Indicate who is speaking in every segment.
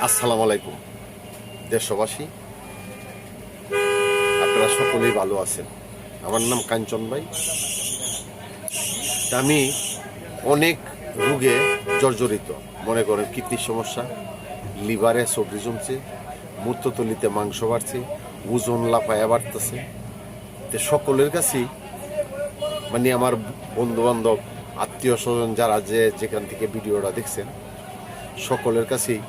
Speaker 1: আসসালামু আলাইকুম দেশবাসী, আপনারা সকলেই ভালো আছেন। আমার নাম কাঞ্চন ভাই। আমি অনেক রোগে জর্জরিত। মনে করেন কিডনির সমস্যা, লিভারে সবজি জমছে, মূত্রথলিতে মাংস বাড়ছে, ওজন লাফায়া বাড়তেছে। তো সকলের কাছেই মানে আমার বন্ধু বান্ধব আত্মীয় স্বজন যারা যেখান থেকে ভিডিওটা দেখছেন, সকলের কাছেই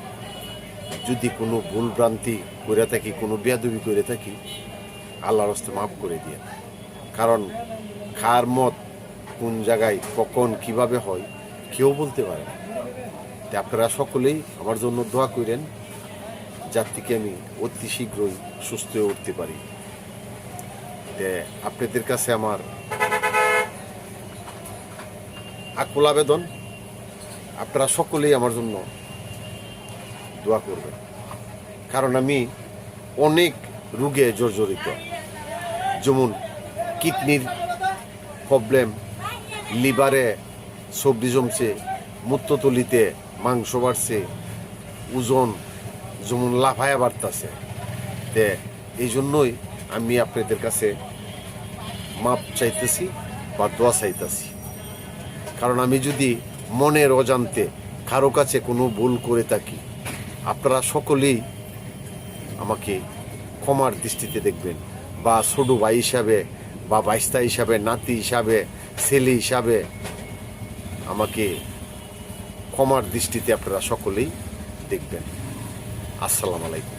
Speaker 1: যদি কোনো ভুল ভ্রান্তি করে থাকি, কোনো বেয়াদবি করে থাকি, আল্লাহর হস্তে মাফ করে দিয়ে। কারণ খার মত কোন জায়গায় কখন কিভাবে হয় কেউ বলতে পারে না। তাই আপনারা সকলেই আমার জন্য দোয়া করেন, যার থেকে আমি অতি শীঘ্রই সুস্থ হয়ে উঠতে পারি। আপনাদের কাছে আমার আকুল আবেদন, আপনারা সকলেই আমার জন্য দোয়া করবেন। কারণ আমি অনেক রোগে জর্জরিত, যেমন কিডনির প্রবলেম, লিভারে সবজি জমছে, মূত্রথলিতে মাংস বাড়ছে, ওজন যেমন লাফায়া বাড়তেছে। তে এই জন্যই আমি আপনাদের কাছে মাপ চাইতেছি বা দোয়া চাইতেছি। কারণ আমি যদি মনের অজান্তে কারো কাছে কোনো ভুল করে থাকি, আপনারা সকলেই আমাকে ক্ষমার দৃষ্টিতে দেখবেন, বা ছোট ভাই হিসাবে বা বাইস্তা হিসাবে, নাতি হিসাবে, ছেলে হিসাবে আমাকে ক্ষমার দৃষ্টিতে আপনারা সকলেই দেখবেন। আসসালামু আলাইকুম।